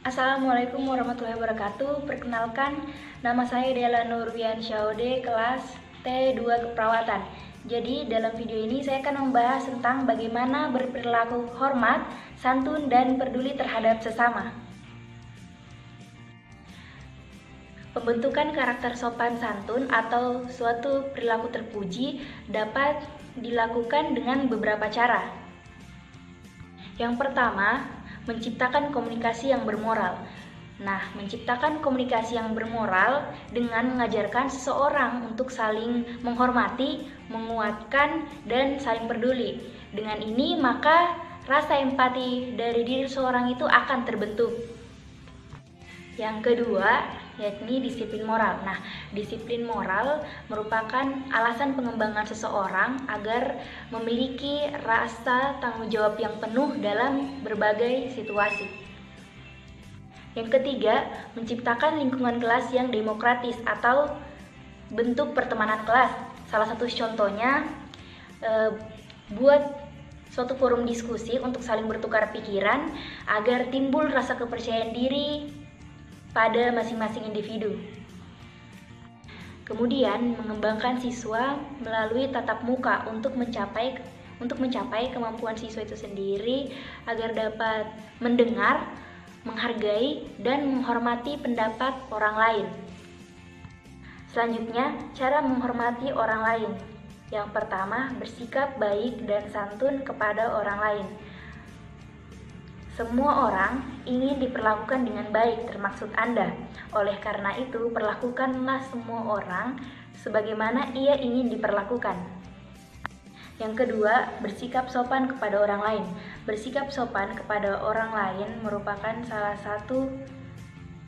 Assalamualaikum warahmatullahi wabarakatuh. Perkenalkan, nama saya Dela Nurwian Syaude, kelas T2 Keperawatan. Jadi dalam video ini saya akan membahas tentang bagaimana berperilaku hormat, santun, dan peduli terhadap sesama. Pembentukan karakter sopan santun atau suatu perilaku terpuji dapat dilakukan dengan beberapa cara. Yang pertama, menciptakan komunikasi yang bermoral. Nah, menciptakan komunikasi yang bermoral dengan mengajarkan seseorang untuk saling menghormati, menguatkan, dan saling peduli. Dengan ini, maka rasa empati dari diri seseorang itu akan terbentuk. Yang kedua, yakni disiplin moral. Nah, disiplin moral merupakan alasan pengembangan seseorang agar memiliki rasa tanggung jawab yang penuh dalam berbagai situasi. Yang ketiga, menciptakan lingkungan kelas yang demokratis atau bentuk pertemanan kelas. Salah satu contohnya, buat suatu forum diskusi untuk saling bertukar pikiran agar timbul rasa kepercayaan diri pada masing-masing individu. Kemudian, mengembangkan siswa melalui tatap muka untuk mencapai kemampuan siswa itu sendiri agar dapat mendengar, menghargai, dan menghormati pendapat orang lain. Selanjutnya, cara menghormati orang lain. Yang pertama, bersikap baik dan santun kepada orang lain. Semua orang ingin diperlakukan dengan baik, termasuk Anda. Oleh karena itu, perlakukanlah semua orang sebagaimana ia ingin diperlakukan. Yang kedua, bersikap sopan kepada orang lain. Bersikap sopan kepada orang lain merupakan salah satu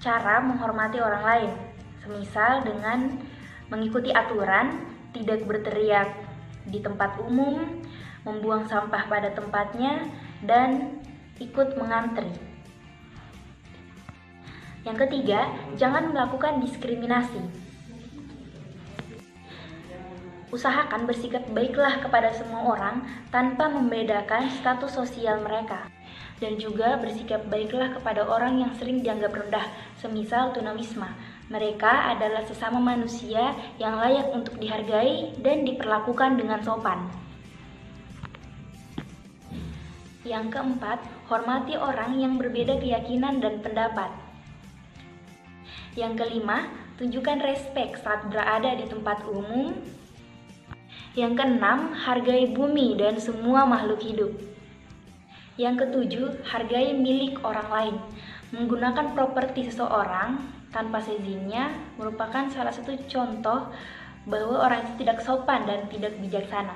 cara menghormati orang lain. Semisal dengan mengikuti aturan, tidak berteriak di tempat umum, membuang sampah pada tempatnya, dan ikut mengantri. Yang ketiga, jangan melakukan diskriminasi. Usahakan bersikap baiklah kepada semua orang tanpa membedakan status sosial mereka. Dan juga bersikap baiklah kepada orang yang sering dianggap rendah, semisal tunawisma. Mereka adalah sesama manusia yang layak untuk dihargai dan diperlakukan dengan sopan. Yang keempat, hormati orang yang berbeda keyakinan dan pendapat. Yang kelima, tunjukkan respek saat berada di tempat umum. Yang keenam, hargai bumi dan semua makhluk hidup. Yang ketujuh, hargai milik orang lain. Menggunakan properti seseorang tanpa seizinnya merupakan salah satu contoh bahwa orang itu tidak sopan dan tidak bijaksana.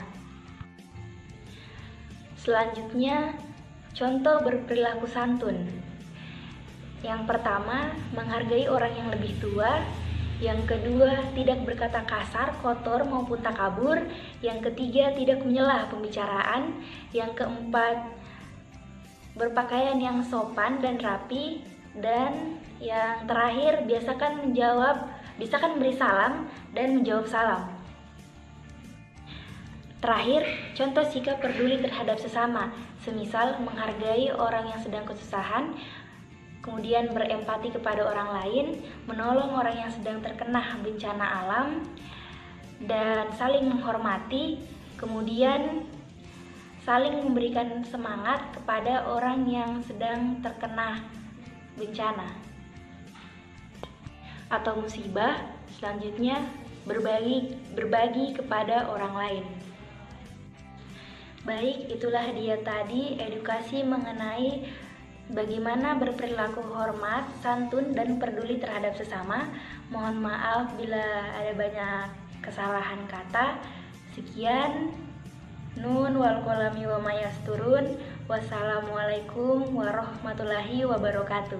Selanjutnya, contoh berperilaku santun. Yang pertama, menghargai orang yang lebih tua. Yang kedua, tidak berkata kasar, kotor, maupun takabur. Yang ketiga, tidak menyela pembicaraan. Yang keempat, berpakaian yang sopan dan rapi. Dan yang terakhir, biasakan memberi salam dan menjawab salam. Terakhir, contoh sikap peduli terhadap sesama, semisal menghargai orang yang sedang kesusahan, kemudian berempati kepada orang lain, menolong orang yang sedang terkena bencana alam, dan saling menghormati, kemudian saling memberikan semangat kepada orang yang sedang terkena bencana atau musibah. Selanjutnya, berbagi kepada orang lain. Baik, itulah dia tadi edukasi mengenai bagaimana berperilaku hormat, santun, dan peduli terhadap sesama. Mohon maaf bila ada banyak kesalahan kata. Sekian. Nun wal qalami wa ma yasturun. Wassalamualaikum warahmatullahi wabarakatuh.